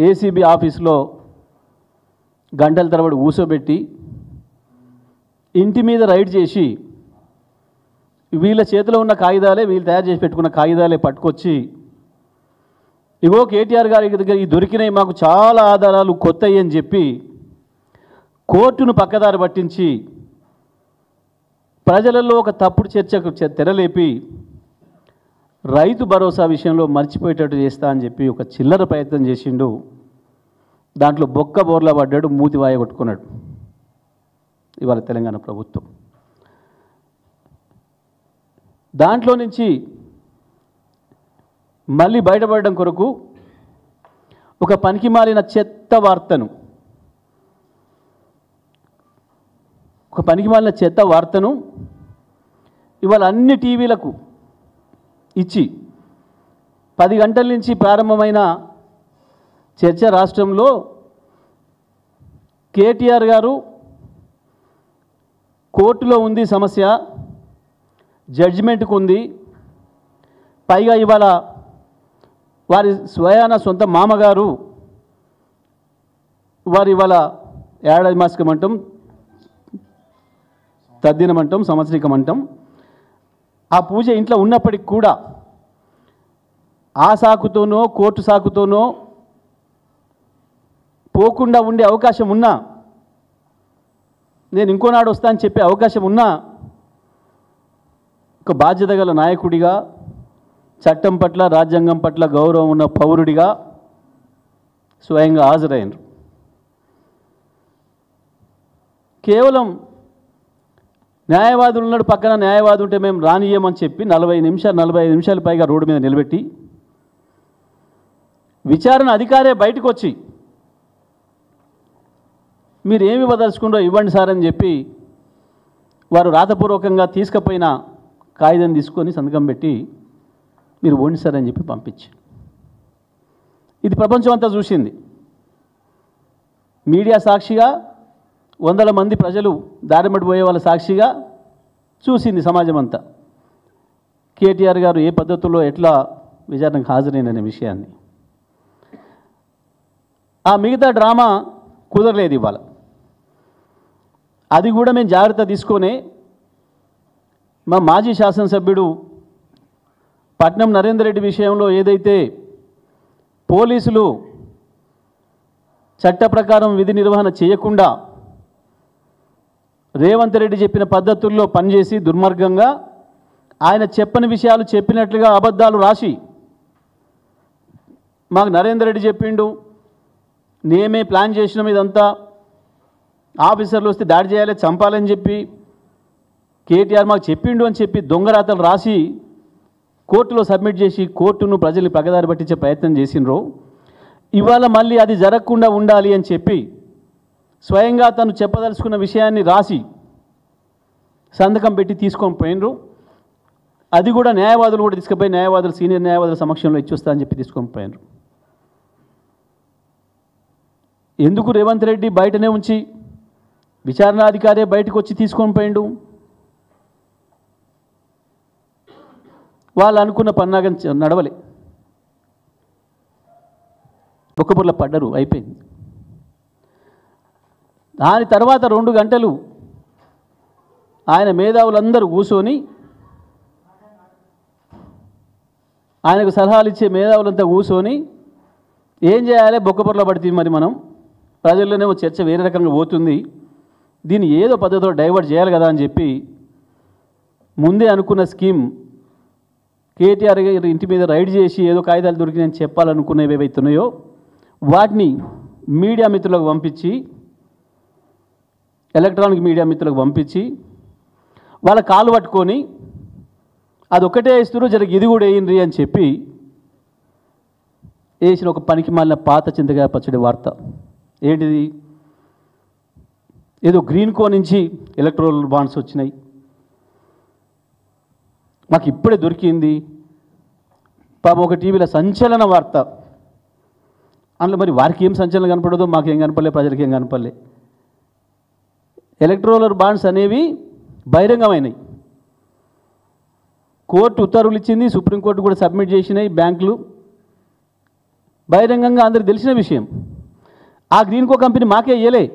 ACB ఆఫీస్లో గంటల తరబడి కూర్చోబెట్టి ఇంటి మీద రైడ్ చేసి వీళ్ళ చేతిలో ఉన్న కాగితాలే, వీళ్ళు తయారు చేసి పెట్టుకున్న కాగితాలే పట్టుకొచ్చి, ఇగో కేటీఆర్ గారి దగ్గర ఈ దొరికినాయి, మాకు చాలా ఆధారాలు కొత్తవి అని చెప్పి కోర్టును పక్కదారి పట్టించి ప్రజలలో ఒక తప్పుడు చర్చకు తెరలేపి రైతు భరోసా విషయంలో మర్చిపోయేటట్టు చేస్తా అని చెప్పి ఒక చిల్లర ప్రయత్నం చేసిండు. దాంట్లో బొక్క బోర్లా పడ్డాడు, మూతి వాయ కొట్టుకున్నాడు ఇవాళ తెలంగాణ ప్రభుత్వం. దాంట్లో నుంచి మళ్ళీ బయటపడడం కొరకు ఒక పనికిమాలిన చెత్త వార్తను ఇవాళ అన్ని టీవీలకు ఇచ్చి 10 గంటల నుంచి ప్రారంభమైన చర్చ రాష్ట్రంలో కేటీఆర్ గారు కోర్టులో ఉంది సమస్య, జడ్జిమెంట్కు ఉంది, పైగా ఇవాళ వారి స్వయాన సొంత మామగారు వారు ఇవాళ ఏడాది మాసికమంటాం, తద్దినమంటాం, సంవత్సరికమంటాం, ఆ పూజ ఇంట్లో ఉన్నప్పటికి కూడా ఆ సాకుతోనో కోర్టు సాకుతోనో పోకుండా ఉండే అవకాశం ఉన్నా, నేను ఇంకోనాడు వస్తా అని చెప్పే అవకాశం ఉన్నా, ఒక బాధ్యత గల నాయకుడిగా, చట్టం పట్ల రాజ్యాంగం పట్ల గౌరవం ఉన్న పౌరుడిగా స్వయంగా హాజరైనరు. కేవలం న్యాయవాదులు ఉన్నాడు, పక్కన న్యాయవాది ఉంటే మేము రానియమని చెప్పి 45 నిమిషాలు పైగా రోడ్డు మీద నిలబెట్టి విచారణ అధికారే బయటకు వచ్చి మీరు ఏమి ఇవ్వదలుచుకుందో ఇవ్వండి సార్ అని చెప్పి వారు రాతపూర్వకంగా తీసుకుపోయిన కాగితం తీసుకొని సంతకం పెట్టి మీరు ఓండి సార్ అని చెప్పి పంపించి, ఇది ప్రపంచం అంతా చూసింది. మీడియా సాక్షిగా, వందల మంది ప్రజలు దారిమడి పోయే వాళ్ళ సాక్షిగా చూసింది సమాజం అంతా కేటీఆర్ గారు ఏ పద్ధతుల్లో ఎట్లా విచారణకు హాజరైననే విషయాన్ని. ఆ మిగతా డ్రామా కుదరలేదు ఇవాళ. అది కూడా మేము జాగ్రత్త తీసుకొని మా మాజీ శాసనసభ్యుడు పట్నం నరేందర్ రెడ్డి విషయంలో ఏదైతే పోలీసులు చట్ట ప్రకారం విధి నిర్వహణ చేయకుండా రేవంత్ రెడ్డి చెప్పిన పద్ధతుల్లో పనిచేసి దుర్మార్గంగా ఆయన చెప్పని విషయాలు చెప్పినట్లుగా అబద్ధాలు రాసి మాకు నరేందర్ రెడ్డి చెప్పిండు, నేమే ప్లాన్ చేసినాం, ఇదంతా ఆఫీసర్లు వస్తే దాడి చేయాలి, చంపాలని చెప్పి కేటీఆర్ మాకు చెప్పిండు అని చెప్పి దొంగరాతలు రాసి కోర్టులో సబ్మిట్ చేసి కోర్టును ప్రజల్ని పక్కదారి పట్టించే ప్రయత్నం చేసినరు. ఇవాళ మళ్ళీ అది జరగకుండా ఉండాలి అని చెప్పి స్వయంగా తను చెప్పదలుచుకున్న విషయాన్ని రాసి సంతకం పెట్టి తీసుకొని పోయినరు. అది కూడా న్యాయవాదులు కూడా తీసుకుపోయి న్యాయవాదులు సీనియర్ న్యాయవాదుల సమక్షంలో ఇచ్చొస్తా అని చెప్పి తీసుకొని పోయినరు. ఎందుకు రేవంత్ రెడ్డి బయటనే ఉంచి విచారణాధికారే బయటకు వచ్చి తీసుకొని పోయిండు? వాళ్ళు అనుకున్న పన్నాగం నడవలే, ఒక్కబుర్ల పడ్డరు, అయిపోయింది. దాని తర్వాత 2 గంటలు ఆయన మేధావులందరూ కూర్చొని, ఆయనకు సలహాలు ఇచ్చే మేధావులంతా కూర్చొని ఏం చేయాలి, బొక్కబుర్ల పడుతుంది, మరి మనం ప్రజల్లోనేమో చర్చ వేరే రకంగా పోతుంది, దీన్ని ఏదో పద్ధతిలో డైవర్ట్ చేయాలి కదా అని చెప్పి ముందే అనుకున్న స్కీమ్ కేటీఆర్ గారి ఇంటి మీద రైడ్ చేసి ఏదో కాగితాలు దొరికినాయని చెప్పాలనుకునేవి ఏవైతున్నాయో వాటిని మీడియా మిత్రులకు పంపించి, ఎలక్ట్రానిక్ మీడియా మిత్రులకు పంపించి వాళ్ళ కాలు పట్టుకొని అదొక్కటే ఇస్తున్నారు, జరగ ఇది కూడా వేయండి అని చెప్పి వేసిన ఒక పనికి మాలిన పాత చింతకాయ పచ్చడి వార్త. ఏంటిది? ఏదో గ్రీన్ కో నుంచి ఎలక్ట్రల్ బాండ్స్ వచ్చినాయి, మాకు ఇప్పుడే దొరికింది. పాపం ఒక టీవీలో సంచలన వార్త. అందులో మరి వారికి ఏం సంచలనం కనపడదో మాకేం కనపడలే, ప్రజలకి ఏం కనపడలే. ఎలక్ట్రల్ బాండ్స్ అనేవి బహిరంగమైనవి, కోర్టు ఉత్తర్వులు ఇచ్చింది, సుప్రీంకోర్టు కూడా సబ్మిట్ చేసినాయి, బ్యాంకులు బహిరంగంగా అందరికి తెలిసిన విషయం. ఆ గ్రీన్కో కంపెనీ మాకే ఇయ్యలే.